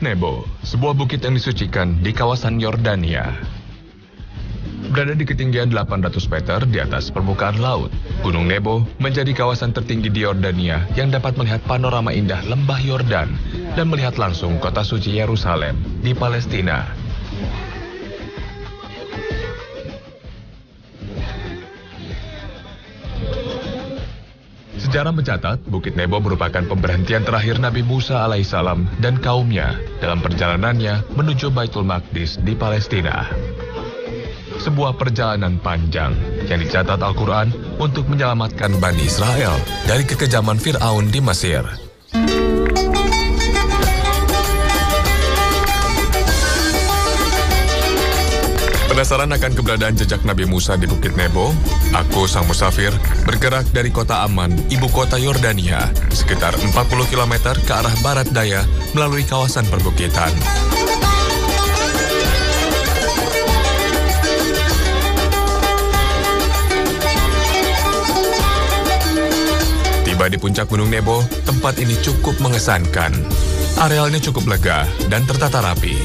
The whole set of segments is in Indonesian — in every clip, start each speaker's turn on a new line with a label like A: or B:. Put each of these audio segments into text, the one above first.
A: Bukit Nebo, sebuah bukit yang disucikan di kawasan Yordania. Berada di ketinggian 800 meter di atas permukaan laut, Gunung Nebo menjadi kawasan tertinggi di Yordania yang dapat melihat panorama indah lembah Yordan dan melihat langsung kota suci Yerusalem di Palestina. Sejarah mencatat, Bukit Nebo merupakan pemberhentian terakhir Nabi Musa alaihissalam dan kaumnya dalam perjalanannya menuju Baitul Maqdis di Palestina. Sebuah perjalanan panjang yang dicatat Al-Quran untuk menyelamatkan Bani Israel dari kekejaman Fir'aun di Mesir. Penasaran akan keberadaan jejak Nabi Musa di Bukit Nebo? Aku, sang musafir, bergerak dari kota Amman, ibu kota Yordania, sekitar 40 km ke arah barat daya melalui kawasan perbukitan. Tiba di puncak Gunung Nebo, tempat ini cukup mengesankan. Arealnya cukup lega dan tertata rapi.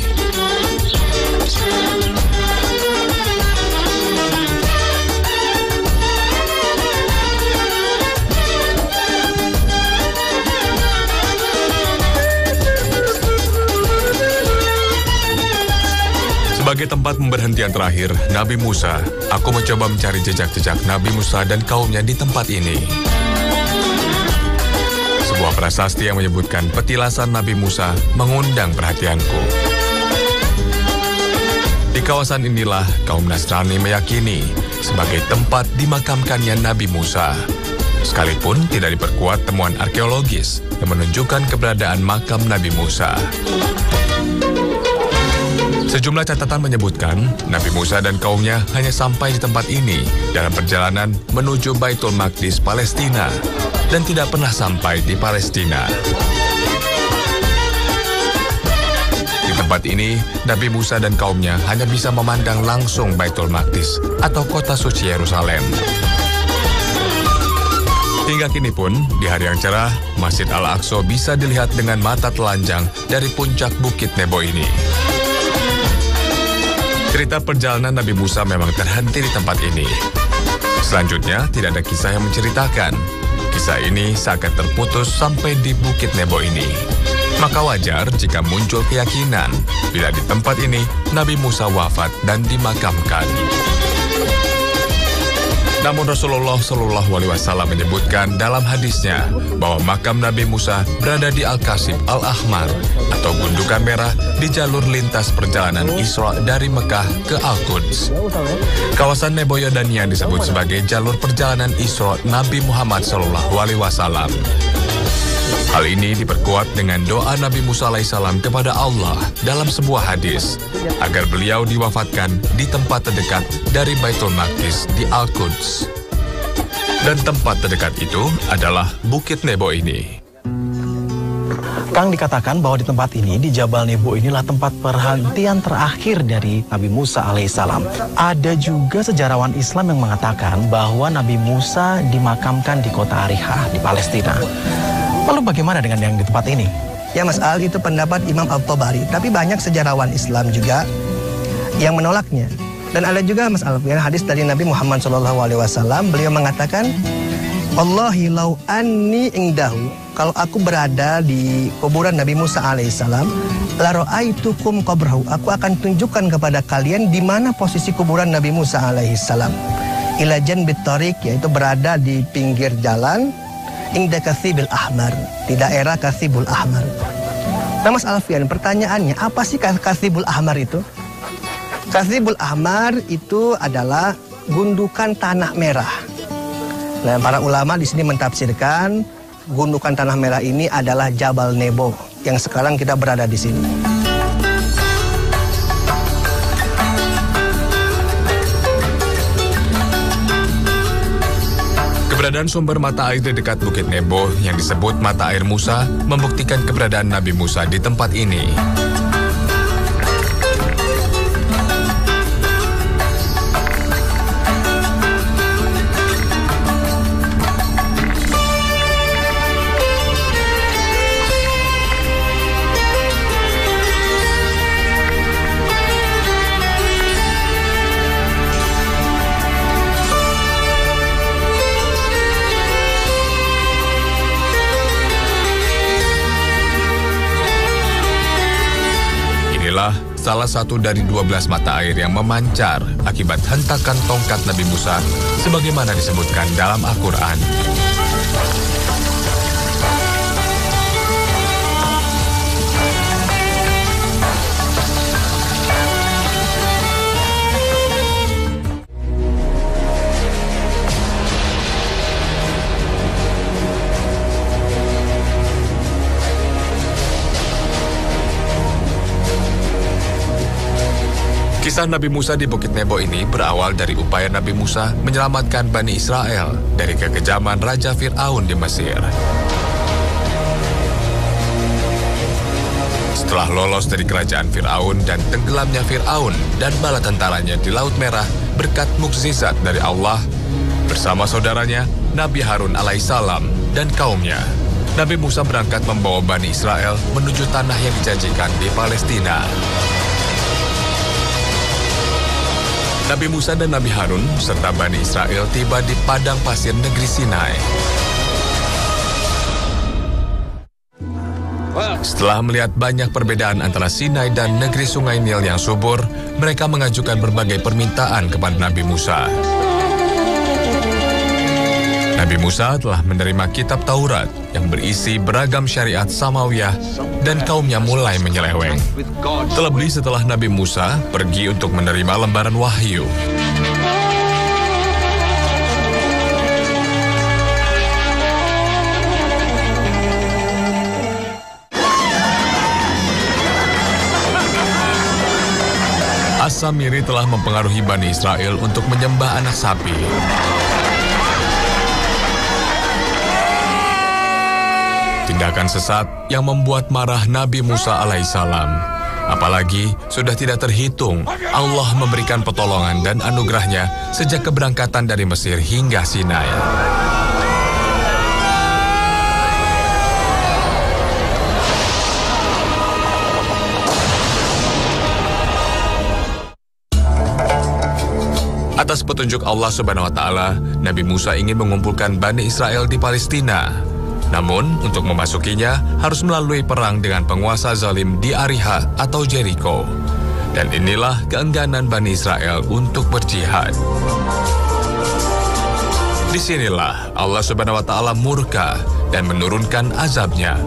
A: Sebagai tempat pemberhentian terakhir Nabi Musa, aku mencoba mencari jejak-jejak Nabi Musa dan kaumnya di tempat ini. Sebuah prasasti yang menyebutkan petilasan Nabi Musa mengundang perhatianku. Di kawasan inilah kaum Nasrani meyakini sebagai tempat dimakamkannya Nabi Musa. Sekalipun tidak diperkuat temuan arkeologis yang menunjukkan keberadaan makam Nabi Musa. Sejumlah catatan menyebutkan Nabi Musa dan kaumnya hanya sampai di tempat ini dalam perjalanan menuju Baitul Maqdis Palestina dan tidak pernah sampai di Palestina. Di tempat ini, Nabi Musa dan kaumnya hanya bisa memandang langsung Baitul Maqdis atau kota suci Yerusalem. Hingga kini pun, di hari yang cerah, Masjid Al-Aqsa bisa dilihat dengan mata telanjang dari puncak Bukit Nebo ini. Cerita perjalanan Nabi Musa memang terhenti di tempat ini. Selanjutnya, tidak ada kisah yang menceritakan. Kisah ini seakan terputus sampai di Bukit Nebo ini. Maka wajar jika muncul keyakinan bila di tempat ini Nabi Musa wafat dan dimakamkan. Namun Rasulullah SAW menyebutkan dalam hadisnya bahwa makam Nabi Musa berada di Al-Kasib Al-Ahmar atau gundukan merah di jalur lintas perjalanan Isra dari Mekah ke Al-Quds. Kawasan Nebo Yordania disebut sebagai jalur perjalanan Isra Nabi Muhammad SAW. Hal ini diperkuat dengan doa Nabi Musa alaihissalam kepada Allah dalam sebuah hadis agar beliau diwafatkan di tempat terdekat dari Baitul Maqdis di Al-Quds. Dan tempat terdekat itu adalah Bukit Nebo ini.
B: Kang, dikatakan bahwa di tempat ini, di Jabal Nebo inilah tempat perhentian terakhir dari Nabi Musa alaihissalam. Ada juga sejarawan Islam yang mengatakan bahwa Nabi Musa dimakamkan di kota Ariha di Palestina. Lalu bagaimana dengan yang di tempat ini?
C: Ya Mas Al, itu pendapat Imam Al-Tabari. Tapi banyak sejarawan Islam juga yang menolaknya. Dan ada juga Mas Al, hadis dari Nabi Muhammad SAW. Beliau mengatakan, Wallahi lau anni ingdahu. Kalau aku berada di kuburan Nabi Musa alaihissalam, la ra'aitukum qabrahu. Aku akan tunjukkan kepada kalian di mana posisi kuburan Nabi Musa alaihissalam. Ila janbit tariq, yaitu berada di pinggir jalan. Inda Kathibul Ahmar, di daerah Kathibul Ahmar. Nah Mas Alfian, pertanyaannya, apa sih Kathibul Ahmar itu? Kathibul Ahmar itu adalah gundukan tanah merah. Nah, para ulama di sini mentafsirkan gundukan tanah merah ini adalah Jabal Nebo yang sekarang kita berada di sini.
A: Keberadaan sumber mata air di dekat Bukit Nebo yang disebut mata air Musa membuktikan keberadaan Nabi Musa di tempat ini. Inilah salah satu dari 12 mata air yang memancar akibat hentakan tongkat Nabi Musa sebagaimana disebutkan dalam Al-Quran. Kisah Nabi Musa di Bukit Nebo ini berawal dari upaya Nabi Musa menyelamatkan Bani Israel dari kekejaman Raja Fir'aun di Mesir. Setelah lolos dari kerajaan Fir'aun dan tenggelamnya Fir'aun dan bala tentaranya di Laut Merah berkat mukjizat dari Allah, bersama saudaranya Nabi Harun alaihissalam dan kaumnya, Nabi Musa berangkat membawa Bani Israel menuju tanah yang dijanjikan di Palestina. Nabi Musa dan Nabi Harun serta Bani Israel tiba di padang pasir negeri Sinai. Setelah melihat banyak perbedaan antara Sinai dan negeri Sungai Nil yang subur, mereka mengajukan berbagai permintaan kepada Nabi Musa. Nabi Musa telah menerima kitab Taurat yang berisi beragam syariat Samawiyah dan kaumnya mulai menyeleweng. Terlebih setelah Nabi Musa pergi untuk menerima lembaran wahyu. As-Samiri telah mempengaruhi Bani Israel untuk menyembah anak sapi. Tindakan sesat yang membuat marah Nabi Musa alaihissalam. Apalagi sudah tidak terhitung Allah memberikan pertolongan dan anugerahnya sejak keberangkatan dari Mesir hingga Sinai. Atas petunjuk Allah Subhanahu wa Ta'ala, Nabi Musa ingin mengumpulkan Bani Israel di Palestina. Namun, untuk memasukinya harus melalui perang dengan penguasa zalim di Ariha atau Jericho. Dan inilah keengganan Bani Israel untuk berjihad. Disinilah Allah Subhanahu wa Ta'ala murka dan menurunkan azabnya.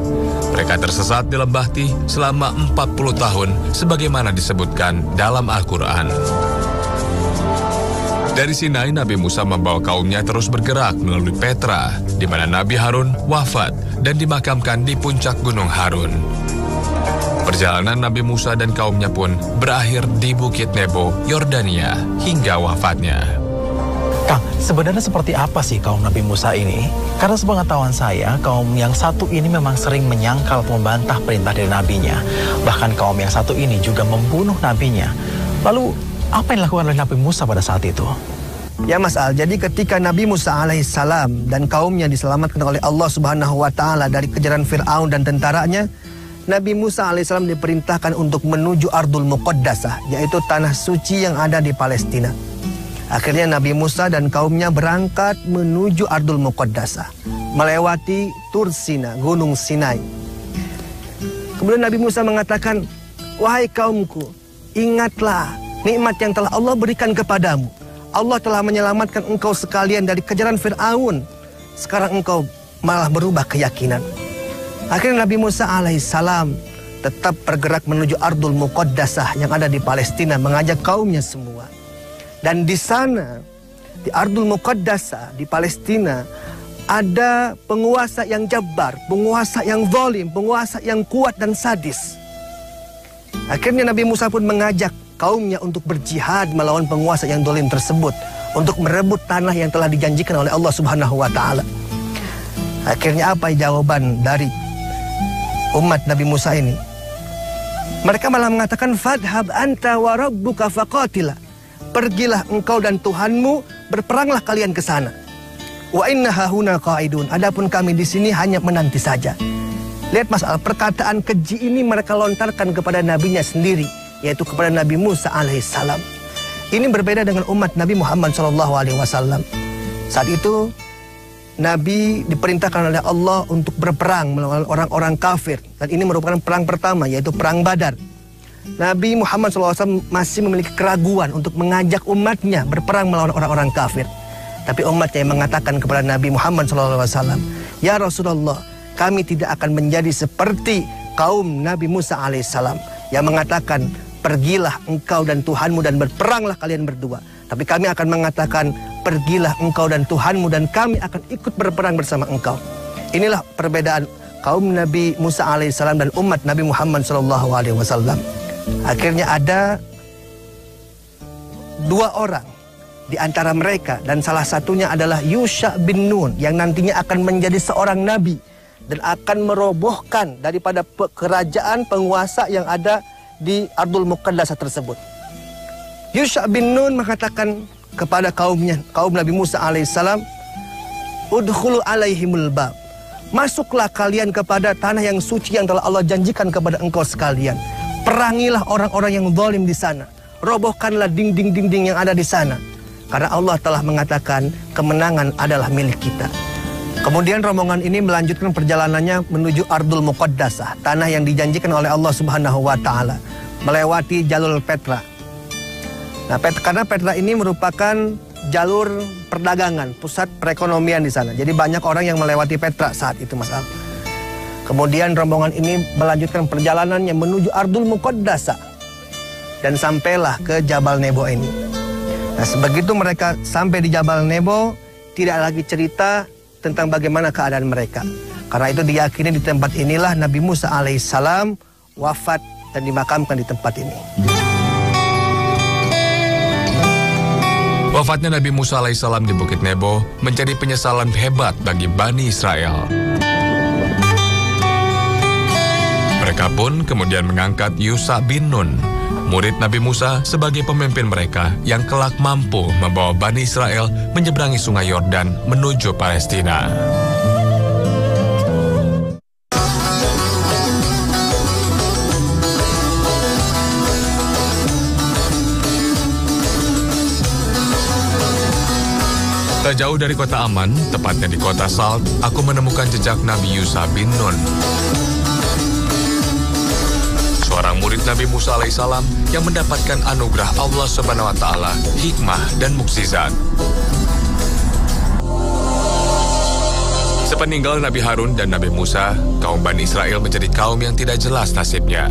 A: Mereka tersesat di lembah Tih selama 40 tahun sebagaimana disebutkan dalam Al-Quran. Dari Sinai, Nabi Musa membawa kaumnya terus bergerak melalui Petra, di mana Nabi Harun wafat dan dimakamkan di puncak Gunung Harun. Perjalanan Nabi Musa dan kaumnya pun berakhir di Bukit Nebo, Yordania, hingga wafatnya.
B: Kang, sebenarnya seperti apa sih kaum Nabi Musa ini? Karena sepengetahuan saya, kaum yang satu ini memang sering menyangkal atau membantah perintah dari nabinya. Bahkan kaum yang satu ini juga membunuh nabinya. Lalu, apa yang dilakukan oleh Nabi Musa pada saat itu?
C: Ya Mas Al, jadi ketika Nabi Musa alaihissalam dan kaumnya diselamatkan oleh Allah Subhanahu wa Ta'ala dari kejaran Fir'aun dan tentaranya, Nabi Musa alaihissalam diperintahkan untuk menuju Ardul Muqaddasah, yaitu tanah suci yang ada di Palestina. Akhirnya Nabi Musa dan kaumnya berangkat menuju Ardul Muqaddasah, melewati Tur Sina, Gunung Sinai. Kemudian Nabi Musa mengatakan, "Wahai kaumku, ingatlah nikmat yang telah Allah berikan kepadamu. Allah telah menyelamatkan engkau sekalian dari kejaran Fir'aun. Sekarang engkau malah berubah keyakinan." Akhirnya Nabi Musa alaihissalam tetap bergerak menuju Ardul Muqaddasah yang ada di Palestina, mengajak kaumnya semua. Dan di sana, di Ardul Muqaddasah, di Palestina, ada penguasa yang jabbar, penguasa yang zalim, penguasa yang kuat dan sadis. Akhirnya Nabi Musa pun mengajak kaumnya untuk berjihad melawan penguasa yang zalim tersebut, untuk merebut tanah yang telah dijanjikan oleh Allah Subhanahu wa Ta'ala. Akhirnya apa jawaban dari umat Nabi Musa ini? Mereka malah mengatakan, "Fadhhab anta wa rabbuka faqatila." Pergilah engkau dan Tuhanmu, berperanglah kalian ke sana. Wa inna hahuna qa'idun. Adapun kami di sini hanya menanti saja. Lihat Mas Al, perkataan keji ini mereka lontarkan kepada nabinya sendiri, yaitu kepada Nabi Musa alaihissalam. Ini berbeda dengan umat Nabi Muhammad SAW. Saat itu Nabi diperintahkan oleh Allah untuk berperang melawan orang-orang kafir, dan ini merupakan perang pertama, yaitu perang Badar. Nabi Muhammad SAW masih memiliki keraguan untuk mengajak umatnya berperang melawan orang-orang kafir. Tapi umatnya yang mengatakan kepada Nabi Muhammad SAW, "Ya Rasulullah, kami tidak akan menjadi seperti kaum Nabi Musa alaihissalam yang mengatakan, pergilah engkau dan Tuhanmu dan berperanglah kalian berdua. Tapi kami akan mengatakan, pergilah engkau dan Tuhanmu dan kami akan ikut berperang bersama engkau." Inilah perbedaan kaum Nabi Musa alaihissalam dan umat Nabi Muhammad SAW. Akhirnya ada dua orang di antara mereka, dan salah satunya adalah Yusha bin Nun yang nantinya akan menjadi seorang nabi dan akan merobohkan daripada kerajaan penguasa yang ada di Ardul Muqaddasah tersebut. Yusha bin Nun mengatakan kepada kaumnya, kaum Nabi Musa alaihissalam, "Udkhulu alaihimul bab." Masuklah kalian kepada tanah yang suci yang telah Allah janjikan kepada engkau sekalian. Perangilah orang-orang yang zalim di sana. Robohkanlah dinding-dinding yang ada di sana. Karena Allah telah mengatakan kemenangan adalah milik kita. Kemudian rombongan ini melanjutkan perjalanannya menuju Ardul Muqaddasah, tanah yang dijanjikan oleh Allah Subhanahu wa taala, melewati jalur Petra. Nah, karena Petra ini merupakan jalur perdagangan, pusat perekonomian di sana. Jadi banyak orang yang melewati Petra saat itu, Mas Al. Kemudian rombongan ini melanjutkan perjalanannya menuju Ardul Muqaddasah dan sampailah ke Jabal Nebo ini. Nah, sebegitu mereka sampai di Jabal Nebo, tidak lagi cerita tentang bagaimana keadaan mereka. Karena itu diyakini di tempat inilah Nabi Musa alaihissalam wafat dan dimakamkan di tempat ini.
A: Wafatnya Nabi Musa alaihissalam di Bukit Nebo menjadi penyesalan hebat bagi Bani Israel. Mereka pun kemudian mengangkat Yusha bin Nun, murid Nabi Musa, sebagai pemimpin mereka yang kelak mampu membawa Bani Israel menyeberangi Sungai Yordan menuju Palestina. Tak jauh dari kota Aman, tepatnya di kota Salt, aku menemukan jejak Nabi Yusha bin Nun, seorang murid Nabi Musa alaihissalam yang mendapatkan anugerah Allah Subhanahu wa taala, hikmah dan mukjizat. Sepeninggal Nabi Harun dan Nabi Musa, kaum Bani Israel menjadi kaum yang tidak jelas nasibnya.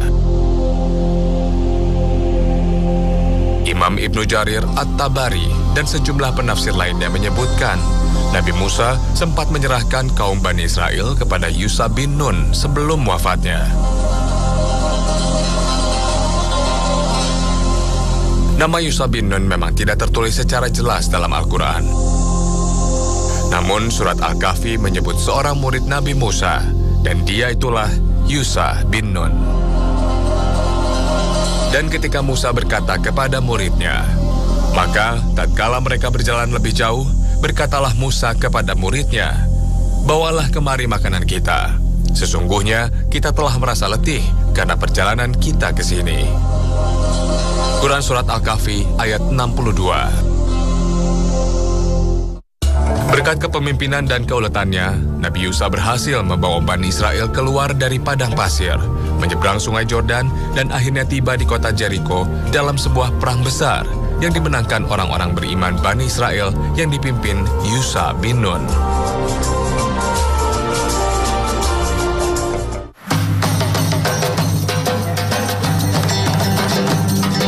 A: Imam Ibnu Jarir At-Tabari dan sejumlah penafsir lainnya menyebutkan Nabi Musa sempat menyerahkan kaum Bani Israel kepada Yusha bin Nun sebelum wafatnya. Nama Yusha bin Nun memang tidak tertulis secara jelas dalam Al-Quran. Namun surat Al-Kahfi menyebut seorang murid Nabi Musa, dan dia itulah Yusha bin Nun. Dan ketika Musa berkata kepada muridnya, maka tatkala mereka berjalan lebih jauh, berkatalah Musa kepada muridnya, "Bawalah kemari makanan kita. Sesungguhnya kita telah merasa letih karena perjalanan kita ke sini." Quran Surat Al-Kahfi ayat 62. Berkat kepemimpinan dan keuletannya, Nabi Yusha berhasil membawa Bani Israel keluar dari padang pasir, menyeberang Sungai Yordan, dan akhirnya tiba di kota Jericho dalam sebuah perang besar yang dimenangkan orang-orang beriman Bani Israel yang dipimpin Yusha bin Nun.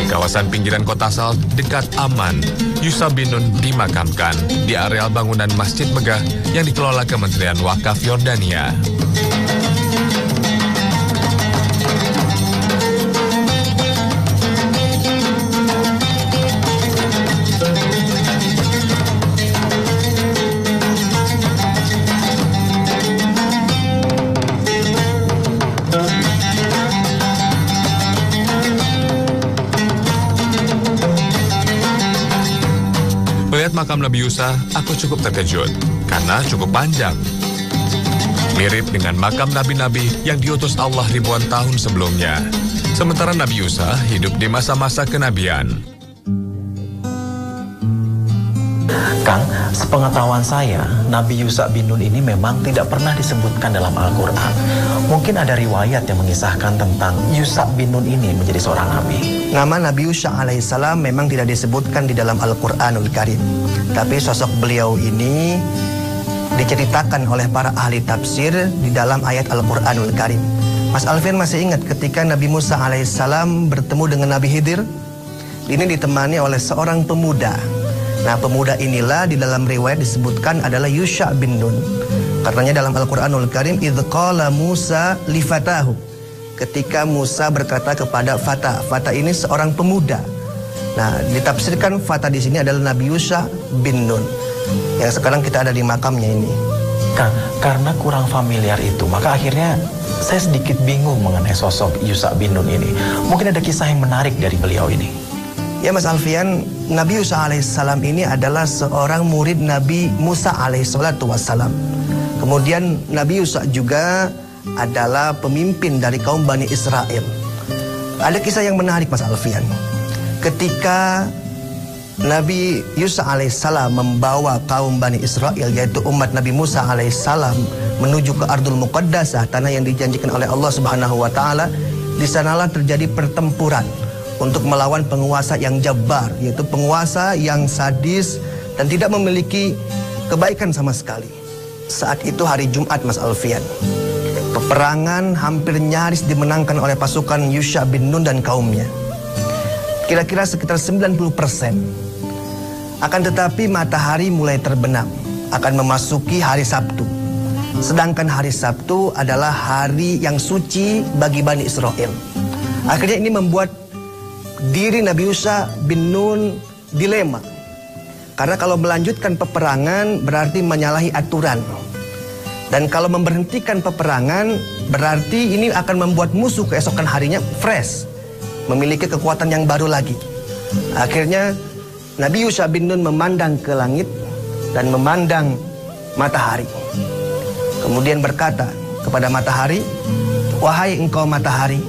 A: Kawasan pinggiran kota Salt dekat Aman, Yusha bin Nun dimakamkan di areal bangunan Masjid Megah yang dikelola Kementerian Wakaf Yordania. Melihat makam Nabi Yusha, aku cukup terkejut karena cukup panjang. Mirip dengan makam nabi-nabi yang diutus Allah ribuan tahun sebelumnya. Sementara Nabi Yusha hidup di masa-masa kenabian.
B: Kang, sepengetahuan saya, Nabi Yusha bin Nun ini memang tidak pernah disebutkan dalam Al-Quran. Mungkin ada riwayat yang mengisahkan tentang Yusha bin Nun ini menjadi seorang nabi.
C: Nama Nabi Yusha alaihissalam memang tidak disebutkan di dalam Al-Quranul Karim. Tapi sosok beliau ini diceritakan oleh para ahli tafsir di dalam ayat Al-Quranul Karim. Mas Alfian masih ingat ketika Nabi Musa alaihissalam bertemu dengan Nabi Khidir? Ini ditemani oleh seorang pemuda. Nah, pemuda inilah di dalam riwayat disebutkan adalah Yusha bin Nun. Katanya dalam Al-Quranul Karim, idh qala Musa li fatahu. Ketika Musa berkata kepada Fata. Fata ini seorang pemuda. Nah, ditafsirkan Fata di sini adalah Nabi Yusha bin Nun, yang sekarang kita ada di makamnya ini.
B: Kang, karena kurang familiar itu, maka akhirnya saya sedikit bingung mengenai sosok Yusha bin Nun ini. Mungkin ada kisah yang menarik dari beliau ini.
C: Ya Mas Alfian, Nabi Yusha alaihissalam ini adalah seorang murid Nabi Musa alaihissalam. Kemudian Nabi Yusha juga adalah pemimpin dari kaum Bani Israel. Ada kisah yang menarik Mas Alfian. Ketika Nabi Yusha alaihissalam membawa kaum Bani Israel, yaitu umat Nabi Musa alaihissalam, menuju ke Ardul Muqaddasah, tanah yang dijanjikan oleh Allah Subhanahu wa taala, di sanalah terjadi pertempuran untuk melawan penguasa yang jabbar, yaitu penguasa yang sadis dan tidak memiliki kebaikan sama sekali. Saat itu hari Jumat Mas Alfian. Peperangan hampir nyaris dimenangkan oleh pasukan Yusha bin Nun dan kaumnya. Kira-kira sekitar 90%. Akan tetapi matahari mulai terbenam, akan memasuki hari Sabtu. Sedangkan hari Sabtu adalah hari yang suci bagi Bani Israel. Akhirnya ini membuat diri Nabi Yusha bin Nun dilema. Karena kalau melanjutkan peperangan berarti menyalahi aturan. Dan kalau memberhentikan peperangan berarti ini akan membuat musuh keesokan harinya fresh, memiliki kekuatan yang baru lagi. Akhirnya Nabi Yusha bin Nun memandang ke langit dan memandang matahari. Kemudian berkata kepada matahari, wahai engkau matahari,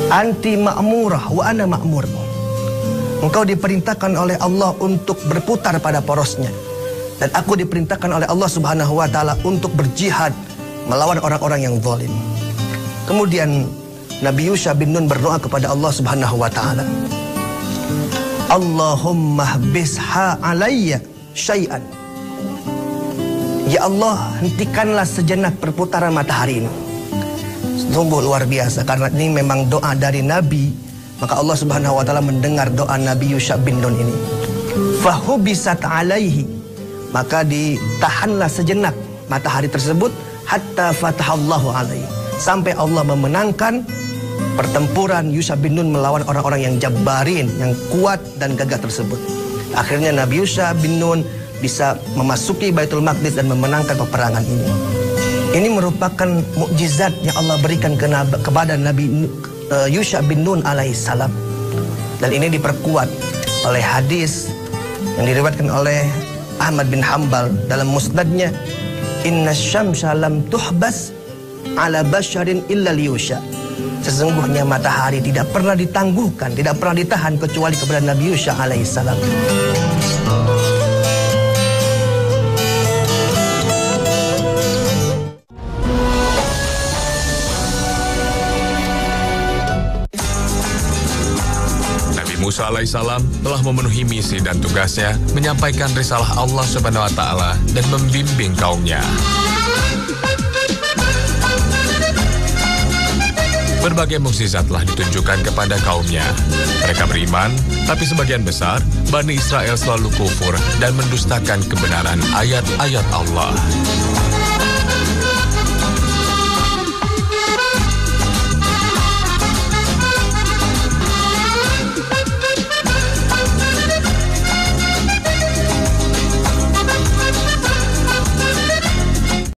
C: anti ma'murah wa ana ma'mur. Engkau diperintahkan oleh Allah untuk berputar pada porosnya, dan aku diperintahkan oleh Allah Subhanahu wa taala untuk berjihad melawan orang-orang yang zalim. Kemudian Nabi Yusha bin Nun berdoa kepada Allah Subhanahu wa taala, Allahumma hbisha alayya syai'an. Ya Allah, hentikanlah sejenak perputaran matahari ini. Sungguh luar biasa, karena ini memang doa dari Nabi, maka Allah Subhanahu wa taala mendengar doa Nabi Yusha bin Nun ini. Fahubisat alaihi, maka ditahanlah sejenak matahari tersebut hatta fatahallahu alaihi, sampai Allah memenangkan pertempuran Yusha bin Nun melawan orang-orang yang jabbarin, yang kuat dan gagah tersebut. Akhirnya Nabi Yusha bin Nun bisa memasuki Baitul Maqdis dan memenangkan peperangan ini. Ini merupakan mukjizat yang Allah berikan kepada Nabi Yusha bin Nun alaihissalam. Dan ini diperkuat oleh hadis yang diriwayatkan oleh Ahmad bin Hanbal dalam musnadnya, Inna syamsa lam tuhbas ala basharin illa liyusha. Sesungguhnya matahari tidak pernah ditangguhkan, tidak pernah ditahan kecuali kepada Nabi Yusha alaihissalam.
A: Musa alaihissalam telah memenuhi misi dan tugasnya menyampaikan risalah Allah Subhanahu wa taala dan membimbing kaumnya. Berbagai mukjizat telah ditunjukkan kepada kaumnya. Mereka beriman, tapi sebagian besar Bani Israel selalu kufur dan mendustakan kebenaran ayat-ayat Allah.